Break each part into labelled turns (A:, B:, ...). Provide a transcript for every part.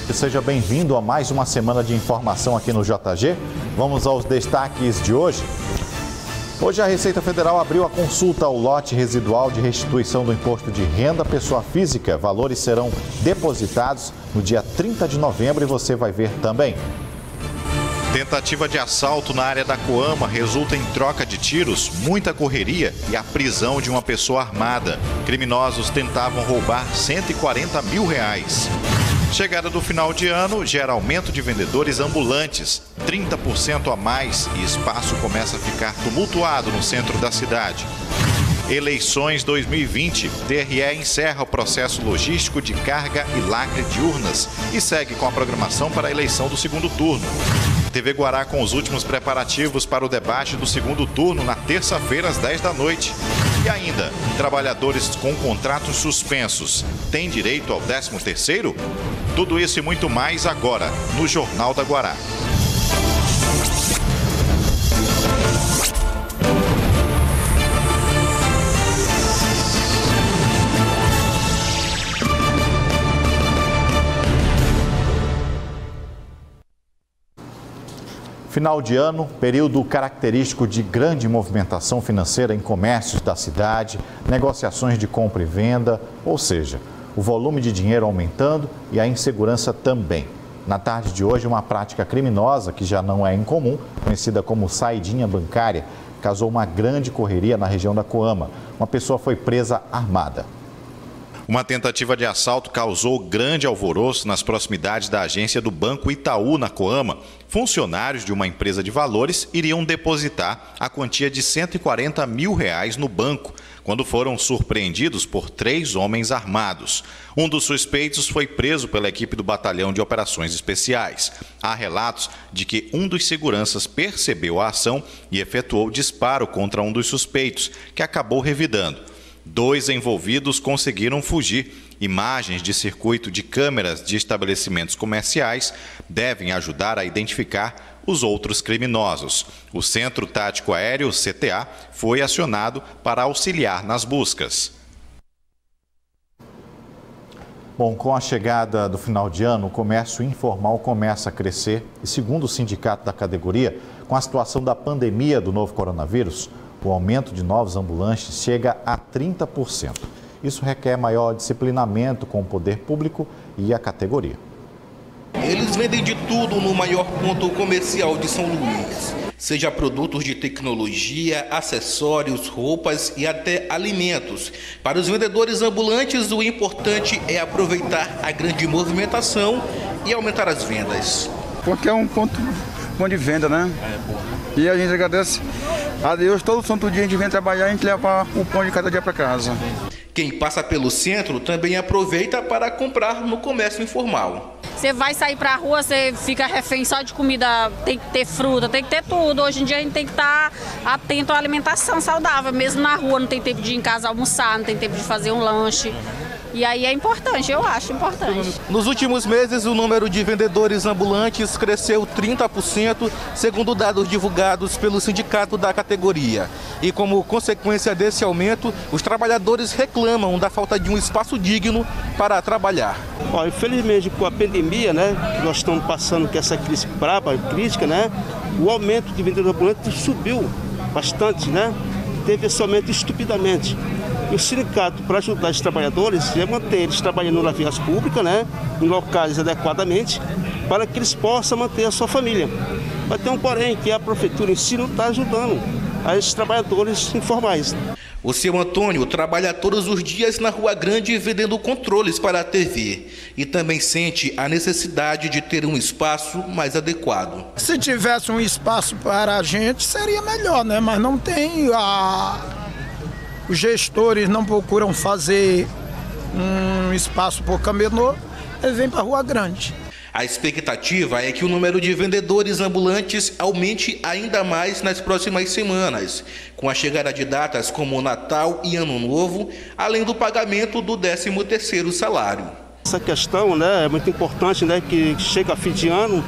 A: e seja bem-vindo a mais uma semana de informação aqui no JG. Vamos aos destaques de hoje. Hoje a Receita Federal abriu a consulta ao lote residual de restituição do imposto de renda pessoa física. Valores serão depositados no dia 30 de novembro e você vai ver também. Tentativa de assalto na área da Coama resulta em troca de tiros, muita correria e a prisão de uma pessoa armada. Criminosos tentavam roubar R$140 mil. Chegada do final de ano gera aumento de vendedores ambulantes, 30% a mais, e espaço começa a ficar tumultuado no centro da cidade. Eleições 2020. TRE encerra o processo logístico de carga e lacre de urnas e segue com a programação para a eleição do segundo turno. TV Guará com os últimos preparativos para o debate do segundo turno na terça-feira às 10 da noite. E ainda, trabalhadores com contratos suspensos têm direito ao 13º? Tudo isso e muito mais agora no Jornal da Guará. Final de ano, período característico de grande movimentação financeira em comércios da cidade, negociações de compra e venda, ou seja, o volume de dinheiro aumentando e a insegurança também. Na tarde de hoje, uma prática criminosa que já não é incomum, conhecida como saidinha bancária, causou uma grande correria na região da Coama. Uma pessoa foi presa armada. Uma tentativa de assalto causou grande alvoroço nas proximidades da agência do Banco Itaú, na Coama. Funcionários de uma empresa de valores iriam depositar a quantia de R$140 mil no banco, quando foram surpreendidos por 3 homens armados. Um dos suspeitos foi preso pela equipe do Batalhão de Operações Especiais. Há relatos de que um dos seguranças percebeu a ação e efetuou disparo contra um dos suspeitos, que acabou revidando. 2 envolvidos conseguiram fugir. Imagens de circuito de câmeras de estabelecimentos comerciais devem ajudar a identificar os outros criminosos. O Centro Tático Aéreo, CTA, foi acionado para auxiliar nas buscas. Bom, com a chegada do final de ano, o comércio informal começa a crescer e, segundo o sindicato da categoria, com a situação da pandemia do novo coronavírus, o aumento de novos ambulantes chega a 30%. Isso requer maior disciplinamento com o poder público e a categoria.
B: Eles vendem de tudo no maior ponto comercial de São Luís. Seja produtos de tecnologia, acessórios, roupas e até alimentos. Para os vendedores ambulantes, o importante é aproveitar a grande movimentação e aumentar as vendas.
C: Porque é um ponto bom de venda, né? E a gente agradece a Deus, todo santo dia a gente vem trabalhar e a gente leva o pão de cada dia para casa.
B: Quem passa pelo centro também aproveita para comprar no comércio informal.
D: Você vai sair para a rua, você fica refém só de comida, tem que ter fruta, tem que ter tudo. Hoje em dia a gente tem que estar atento à alimentação saudável, mesmo na rua, não tem tempo de ir em casa almoçar, não tem tempo de fazer um lanche. E aí é importante, eu acho importante.
B: Nos últimos meses, o número de vendedores ambulantes cresceu 30%, segundo dados divulgados pelo sindicato da categoria. E como consequência desse aumento, os trabalhadores reclamam da falta de um espaço digno para trabalhar.
E: Ó, infelizmente, com a pandemia, né, que nós estamos passando com essa crise braba, crítica, né, o aumento de vendedores ambulantes subiu bastante, né? Teve esse aumento estupidamente. E o sindicato, para ajudar os trabalhadores, é manter eles trabalhando nas vias públicas, né, em locais adequadamente, para que eles possam manter a sua família. Mas tem um porém, que a prefeitura em si não está ajudando a esses trabalhadores informais.
B: O seu Antônio trabalha todos os dias na Rua Grande vendendo controles para a TV e também sente a necessidade de ter um espaço mais adequado.
F: Se tivesse um espaço para a gente, seria melhor, né? Mas não tem. Os gestores não procuram fazer um espaço por camelô, eles vêm para a Rua Grande.
B: A expectativa é que o número de vendedores ambulantes aumente ainda mais nas próximas semanas, com a chegada de datas como Natal e Ano Novo, além do pagamento do 13º salário.
E: Essa questão, né, é muito importante, né, que chega a fim de ano,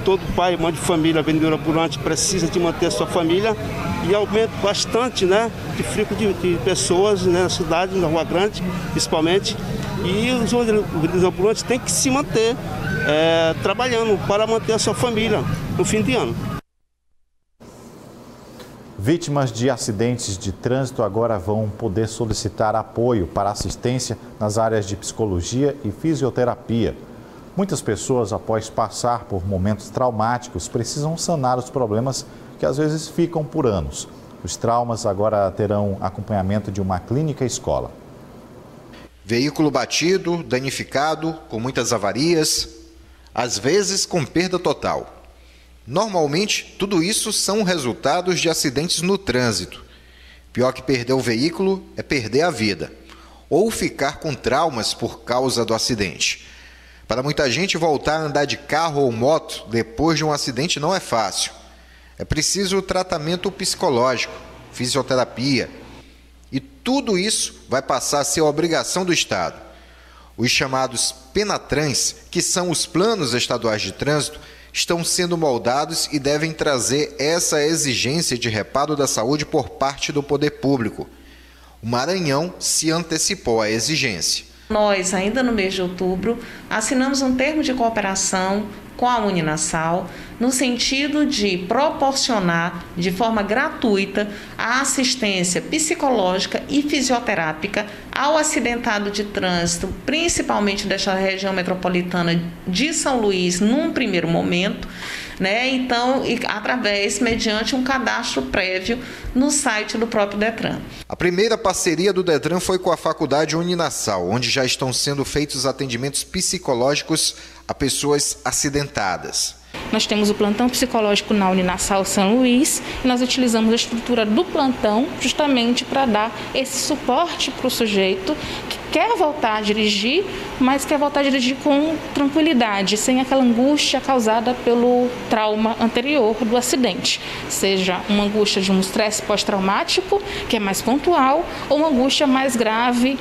E: todo pai, mãe de família, vendedor ambulante, precisa de manter a sua família e aumenta bastante, né, de fluxo de pessoas, né, na cidade, na Rua Grande, principalmente. E os vendedores ambulantes têm que se manter trabalhando para manter a sua família no fim de ano.
A: Vítimas de acidentes de trânsito agora vão poder solicitar apoio para assistência nas áreas de psicologia e fisioterapia. Muitas pessoas, após passar por momentos traumáticos, precisam sanar os problemas que às vezes ficam por anos. Os traumas agora terão acompanhamento de uma clínica-escola.
G: Veículo batido, danificado, com muitas avarias, às vezes com perda total. Normalmente, tudo isso são resultados de acidentes no trânsito. Pior que perder o veículo é perder a vida, ou ficar com traumas por causa do acidente. Para muita gente, voltar a andar de carro ou moto depois de um acidente não é fácil. É preciso tratamento psicológico, fisioterapia, e tudo isso vai passar a ser obrigação do Estado. Os chamados Penatrans, que são os planos estaduais de trânsito, estão sendo moldados e devem trazer essa exigência de reparo da saúde por parte do poder público. O Maranhão se antecipou à exigência.
H: Nós, ainda no mês de outubro, assinamos um termo de cooperação com a Uninasal, no sentido de proporcionar de forma gratuita a assistência psicológica e fisioterápica ao acidentado de trânsito, principalmente desta região metropolitana de São Luís, num primeiro momento, né? Então, mediante um cadastro prévio no site do próprio Detran.
G: A primeira parceria do Detran foi com a Faculdade Uninasal, onde já estão sendo feitos atendimentos psicológicos a pessoas acidentadas.
I: Nós temos o plantão psicológico na Uninasal São Luís e nós utilizamos a estrutura do plantão justamente para dar esse suporte para o sujeito que quer voltar a dirigir, mas quer voltar a dirigir com tranquilidade, sem aquela angústia causada pelo trauma anterior do acidente. Seja uma angústia de um estresse pós-traumático, que é mais pontual, ou uma angústia mais grave,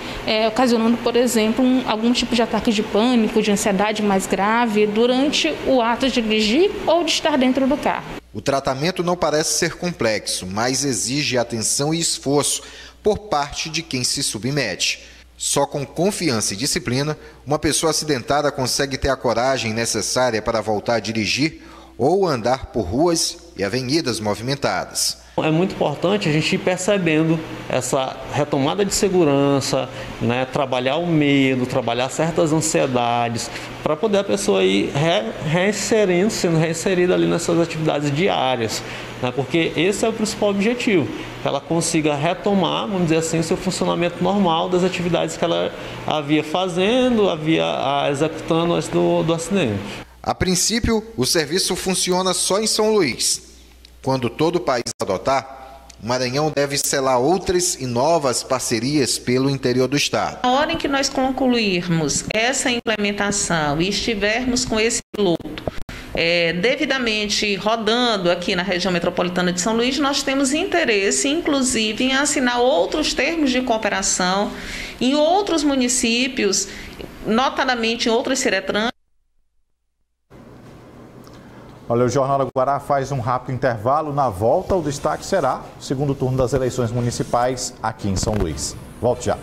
I: ocasionando, por exemplo, algum tipo de ataque de pânico, de ansiedade mais grave durante o ato de dirigir ou de estar dentro do carro.
G: O tratamento não parece ser complexo, mas exige atenção e esforço por parte de quem se submete. Só com confiança e disciplina, uma pessoa acidentada consegue ter a coragem necessária para voltar a dirigir ou andar por ruas e avenidas movimentadas.
J: É muito importante a gente ir percebendo essa retomada de segurança, né, trabalhar o medo, trabalhar certas ansiedades, para poder a pessoa ir sendo reinserida ali nessas atividades diárias, né, porque esse é o principal objetivo, que ela consiga retomar, vamos dizer assim, o seu funcionamento normal das atividades que ela havia fazendo, havia executando antes do acidente.
G: A princípio, o serviço funciona só em São Luís. Quando todo o país adotar, o Maranhão deve selar outras e novas parcerias pelo interior do estado.
H: Na hora em que nós concluirmos essa implementação e estivermos com esse piloto devidamente rodando aqui na região metropolitana de São Luís, nós temos interesse, inclusive, em assinar outros termos de cooperação em outros municípios, notadamente em outros Ciretrans.
A: Olha, o Jornal da Guará faz um rápido intervalo. Na volta, o destaque será o segundo turno das eleições municipais aqui em São Luís. Volte já.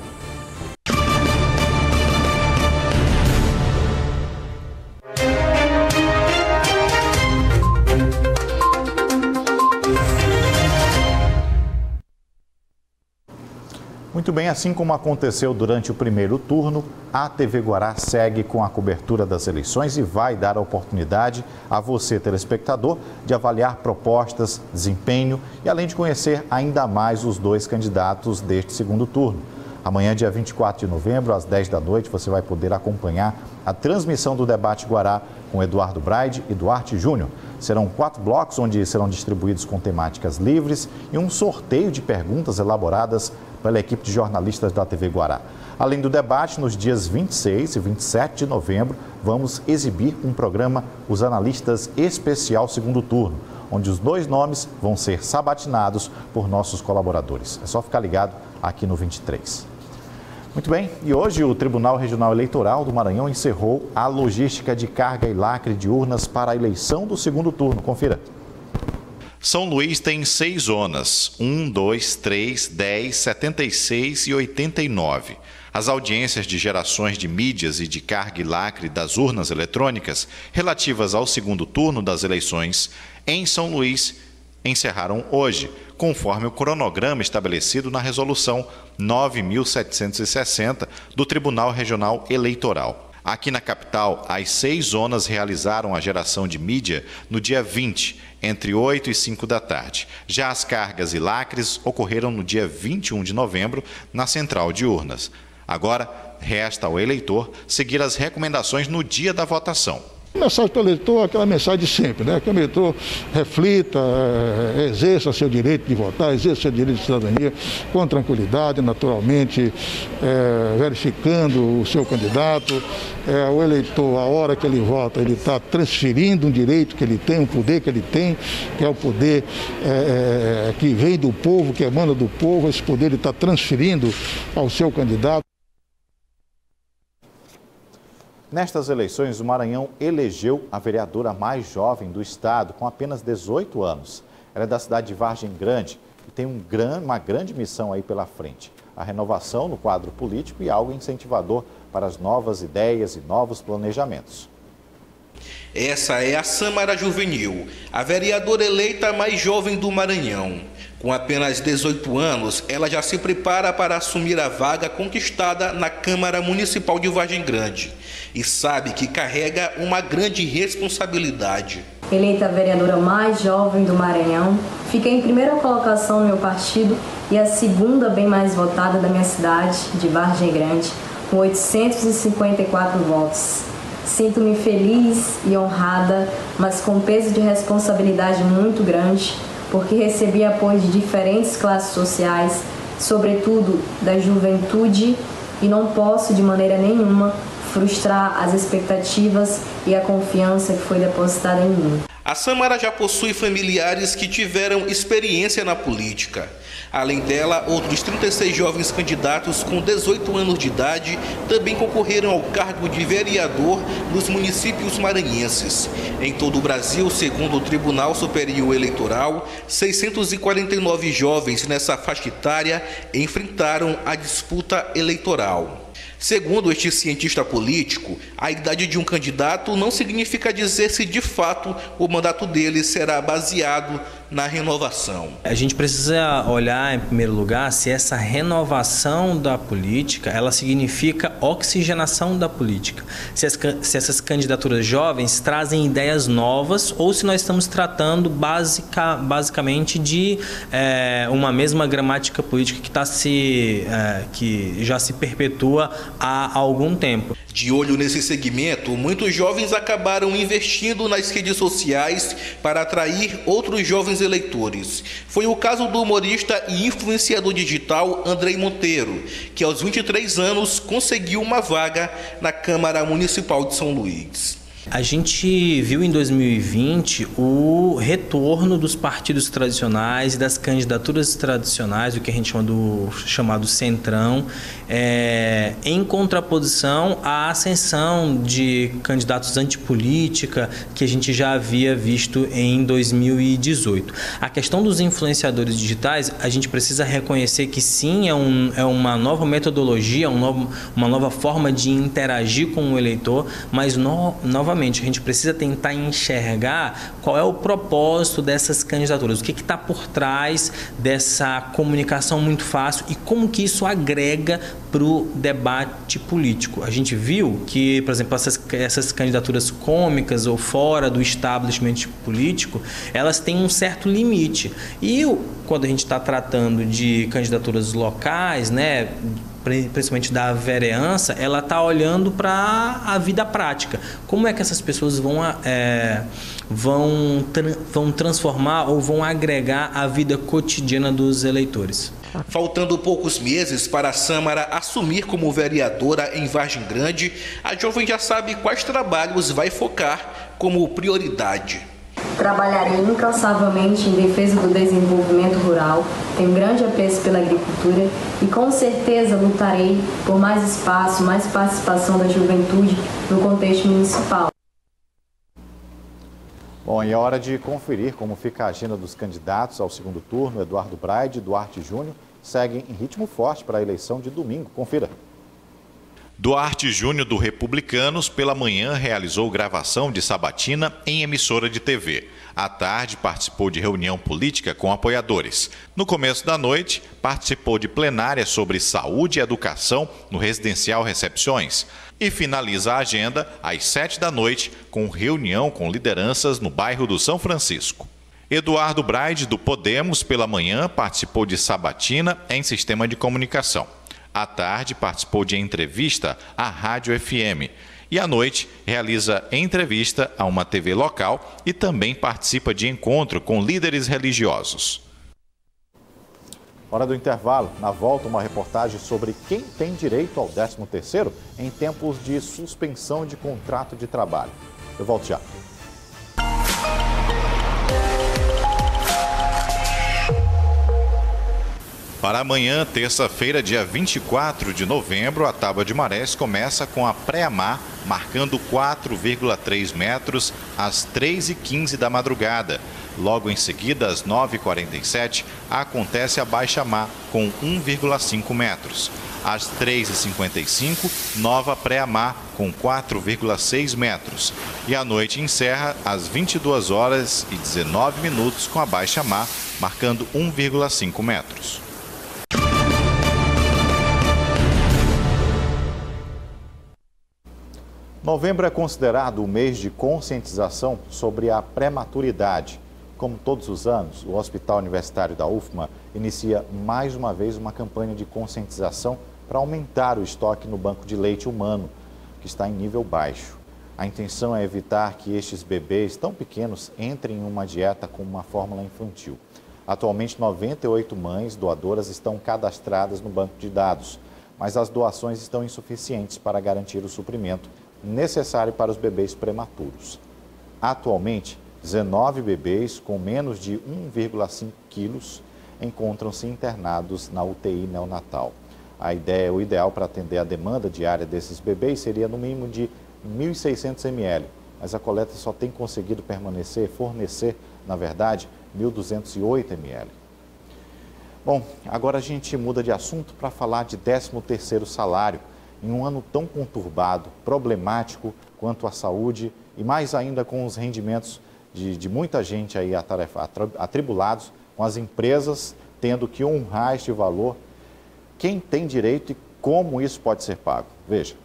A: Muito bem, assim como aconteceu durante o primeiro turno, a TV Guará segue com a cobertura das eleições e vai dar a oportunidade a você, telespectador, de avaliar propostas, desempenho e além de conhecer ainda mais os dois candidatos deste segundo turno. Amanhã, dia 24 de novembro, às 10 da noite, você vai poder acompanhar a transmissão do debate Guará com Eduardo Braide e Duarte Júnior. Serão 4 blocos onde serão distribuídos com temáticas livres e um sorteio de perguntas elaboradas pela equipe de jornalistas da TV Guará. Além do debate, nos dias 26 e 27 de novembro, vamos exibir um programa Os Analistas Especial Segundo Turno, onde os 2 nomes vão ser sabatinados por nossos colaboradores. É só ficar ligado aqui no 23. Muito bem, e hoje o Tribunal Regional Eleitoral do Maranhão encerrou a logística de carga e lacre de urnas para a eleição do segundo turno. Confira. São Luís tem 6 zonas, 1, 2, 3, 10, 76 e 89. As audiências de gerações de mídias e de carga e lacre das urnas eletrônicas relativas ao segundo turno das eleições em São Luís encerraram hoje, conforme o cronograma estabelecido na Resolução 9.760 do Tribunal Regional Eleitoral. Aqui na capital, as 6 zonas realizaram a geração de mídia no dia 20, entre 8 e 5 da tarde. Já as cargas e lacres ocorreram no dia 21 de novembro, na central de urnas. Agora, resta ao eleitor seguir as recomendações no dia da votação.
K: A mensagem para o eleitor é aquela mensagem de sempre, né? Que o eleitor reflita, exerça seu direito de votar, exerça seu direito de cidadania com tranquilidade, naturalmente, verificando o seu candidato. O eleitor, a hora que ele vota, ele está transferindo um direito que ele tem, um poder que ele tem, que é o poder que vem do povo, que emana do povo. Esse poder ele está transferindo ao seu candidato.
A: Nestas eleições, o Maranhão elegeu a vereadora mais jovem do estado, com apenas 18 anos. Ela é da cidade de Vargem Grande e tem uma grande missão aí pela frente. A renovação no quadro político e algo incentivador para as novas ideias e novos planejamentos.
B: Essa é a Sâmara Juvenil, a vereadora eleita mais jovem do Maranhão. Com apenas 18 anos, ela já se prepara para assumir a vaga conquistada na Câmara Municipal de Vargem Grande e sabe que carrega uma grande responsabilidade.
L: Eleita a vereadora mais jovem do Maranhão, fiquei em primeira colocação no meu partido e a segunda bem mais votada da minha cidade, de Vargem Grande, com 854 votos. Sinto-me feliz e honrada, mas com peso de responsabilidade muito grande, porque recebi apoio de diferentes classes sociais, sobretudo da juventude, e não posso de maneira nenhuma frustrar as expectativas e a confiança que foi depositada em mim.
B: A Sâmara já possui familiares que tiveram experiência na política. Além dela, outros 36 jovens candidatos com 18 anos de idade também concorreram ao cargo de vereador nos municípios maranhenses. Em todo o Brasil, segundo o Tribunal Superior Eleitoral, 649 jovens nessa faixa etária enfrentaram a disputa eleitoral. Segundo este cientista político, a idade de um candidato não significa dizer se de fato o mandato dele será baseado na renovação.
M: A gente precisa olhar em primeiro lugar se essa renovação da política, ela significa oxigenação da política. Se essas candidaturas jovens trazem ideias novas ou se nós estamos tratando basicamente de uma mesma gramática política que já se perpetua há algum tempo.
B: De olho nesse segmento, muitos jovens acabaram investindo nas redes sociais para atrair outros jovens eleitores. Foi o caso do humorista e influenciador digital Andrei Monteiro, que aos 23 anos conseguiu uma vaga na Câmara Municipal de São Luís.
M: A gente viu em 2020 o retorno dos partidos tradicionais e das candidaturas tradicionais, o que a gente chama do chamado centrão, em contraposição à ascensão de candidatos antipolítica que a gente já havia visto em 2018. A questão dos influenciadores digitais, a gente precisa reconhecer que sim, é uma nova metodologia, uma nova forma de interagir com o eleitor, mas novamente a gente precisa tentar enxergar qual é o propósito dessas candidaturas, o que está por trás dessa comunicação muito fácil e como que isso agrega para o debate político. A gente viu que, por exemplo, essas candidaturas cômicas ou fora do establishment político, elas têm um certo limite. E quando a gente está tratando de candidaturas locais, né, principalmente da vereança, ela está olhando para a vida prática. Como é que essas pessoas vão transformar ou vão agregar a vida cotidiana dos eleitores?
B: Faltando poucos meses para a Sâmara assumir como vereadora em Vargem Grande, a jovem já sabe quais trabalhos vai focar como prioridade.
L: Trabalharei incansavelmente em defesa do desenvolvimento rural, tenho grande apreço pela agricultura e com certeza lutarei por mais espaço, mais participação da juventude no contexto municipal.
A: Bom, e é hora de conferir como fica a agenda dos candidatos ao segundo turno. Eduardo Braide e Duarte Júnior seguem em ritmo forte para a eleição de domingo. Confira.
N: Duarte Júnior, do Republicanos, pela manhã realizou gravação de sabatina em emissora de TV. À tarde, participou de reunião política com apoiadores. No começo da noite, participou de plenária sobre saúde e educação no Residencial Recepções. E finaliza a agenda às 7 da noite com reunião com lideranças no bairro do São Francisco. Eduardo Braide, do Podemos, pela manhã participou de sabatina em sistema de comunicação. À tarde, participou de entrevista à Rádio FM. E à noite, realiza entrevista a uma TV local e também participa de encontro com líderes religiosos.
A: Hora do intervalo. Na volta, uma reportagem sobre quem tem direito ao 13º em tempos de suspensão de contrato de trabalho. Eu volto já.
N: Para amanhã, terça-feira, dia 24 de novembro, a Tábua de Marés começa com a pré-mar, marcando 4,3 metros às 3h15 da madrugada. Logo em seguida, às 9h47, acontece a baixa-mar, com 1,5 metros. Às 3h55, nova pré-mar, com 4,6 metros. E a noite encerra às 22h19 com a baixa-mar, marcando 1,5 metros.
A: Novembro é considerado o mês de conscientização sobre a prematuridade. Como todos os anos, o Hospital Universitário da UFMA inicia mais uma vez uma campanha de conscientização para aumentar o estoque no banco de leite humano, que está em nível baixo. A intenção é evitar que estes bebês tão pequenos entrem em uma dieta com uma fórmula infantil. Atualmente, 98 mães doadoras estão cadastradas no banco de dados, mas as doações estão insuficientes para garantir o suprimento necessário para os bebês prematuros. Atualmente, 19 bebês com menos de 1,5 quilos encontram-se internados na UTI neonatal. O ideal para atender a demanda diária desses bebês seria no mínimo de 1.600 ml, mas a coleta só tem conseguido fornecer, na verdade, 1.208 ml. Bom, agora a gente muda de assunto para falar de 13º salário. Em um ano tão conturbado, problemático quanto a saúde e mais ainda com os rendimentos de muita gente aí atribulados, com as empresas tendo que honrar este valor, quem tem direito e como isso pode ser pago? Veja.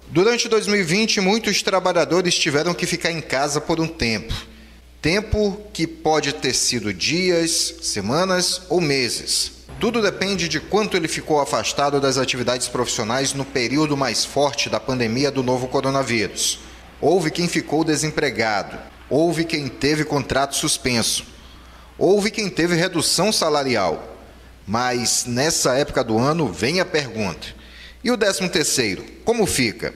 G: Durante 2020, muitos trabalhadores tiveram que ficar em casa por um tempo. Tempo que pode ter sido dias, semanas ou meses. Tudo depende de quanto ele ficou afastado das atividades profissionais no período mais forte da pandemia do novo coronavírus. Houve quem ficou desempregado, houve quem teve contrato suspenso, houve quem teve redução salarial. Mas nessa época do ano vem a pergunta: e o 13º, como fica?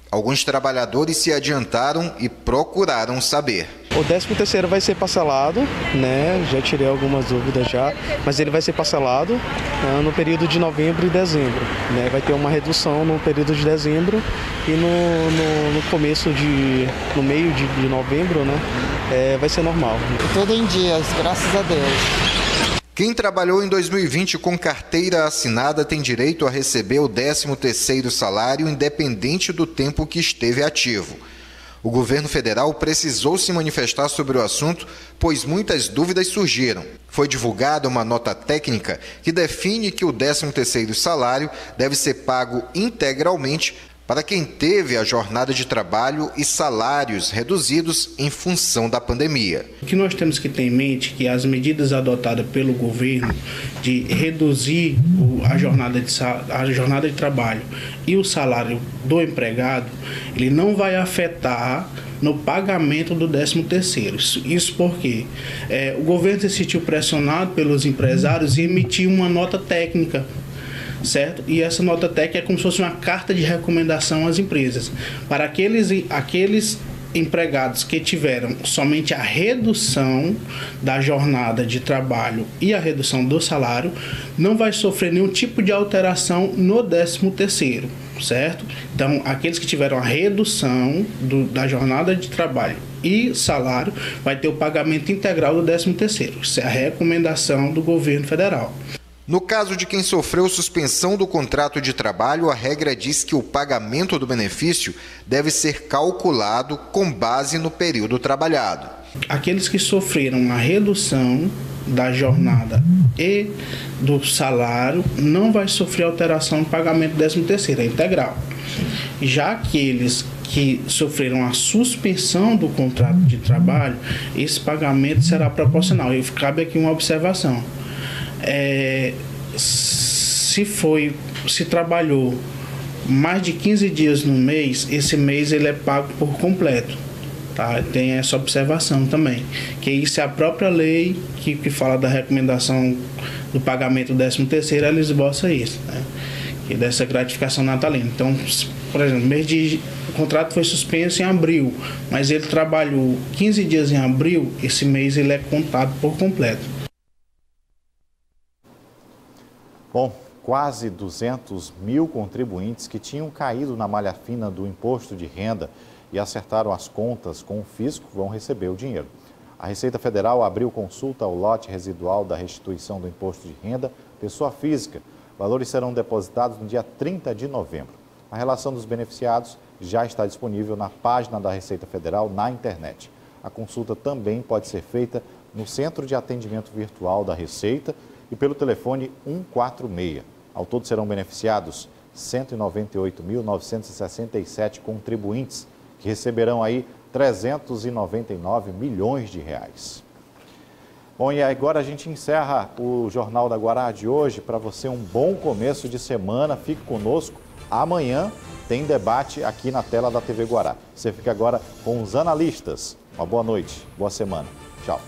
G: Alguns trabalhadores se adiantaram e procuraram saber.
O: O 13º vai ser parcelado, né? Já tirei algumas dúvidas já, mas ele vai ser parcelado no período de novembro e dezembro, né? Vai ter uma redução no período de dezembro e no meio de novembro, né? Vai ser normal.
P: Tudo em dias, graças a Deus.
G: Quem trabalhou em 2020 com carteira assinada tem direito a receber o 13º salário independente do tempo que esteve ativo. O governo federal precisou se manifestar sobre o assunto, pois muitas dúvidas surgiram. Foi divulgada uma nota técnica que define que o 13º salário deve ser pago integralmente para quem teve a jornada de trabalho e salários reduzidos em função da pandemia.
Q: O que nós temos que ter em mente é que as medidas adotadas pelo governo de reduzir a jornada de trabalho e o salário do empregado, ele não vai afetar no pagamento do 13º. Isso porque o governo se sentiu pressionado pelos empresários e emitiu uma nota técnica, certo? E essa nota técnica é como se fosse uma carta de recomendação às empresas, para aqueles empregados que tiveram somente a redução da jornada de trabalho e a redução do salário não vai sofrer nenhum tipo de alteração no 13º, certo? Então, aqueles que tiveram a redução da jornada de trabalho e salário vai ter o pagamento integral do 13º. Isso é a recomendação do governo federal.
G: No caso de quem sofreu suspensão do contrato de trabalho, a regra diz que o pagamento do benefício deve ser calculado com base no período trabalhado.
Q: Aqueles que sofreram a redução da jornada e do salário não vai sofrer alteração no pagamento do 13º, é integral. Já aqueles que sofreram a suspensão do contrato de trabalho, esse pagamento será proporcional. E cabe aqui uma observação. Se trabalhou mais de 15 dias no mês, esse mês ele é pago por completo, tá? Tem essa observação também, que isso é a própria lei que fala da recomendação do pagamento do 13º, ela esboça isso, né? Que é dessa gratificação natalina. Então, por exemplo, o contrato foi suspenso em abril, mas ele trabalhou 15 dias em abril, esse mês ele é contado por completo.
A: Bom, quase 200 mil contribuintes que tinham caído na malha fina do imposto de renda e acertaram as contas com o fisco vão receber o dinheiro. A Receita Federal abriu consulta ao lote residual da restituição do imposto de renda pessoa física. Valores serão depositados no dia 30 de novembro. A relação dos beneficiados já está disponível na página da Receita Federal na internet. A consulta também pode ser feita no Centro de Atendimento Virtual da Receita e pelo telefone 146. Ao todo serão beneficiados 198.967 contribuintes, que receberão aí 399 milhões de reais. Bom, e agora a gente encerra o Jornal da Guará de hoje. Para você, um bom começo de semana. Fique conosco. Amanhã tem debate aqui na tela da TV Guará. Você fica agora com os analistas. Uma boa noite, boa semana. Tchau.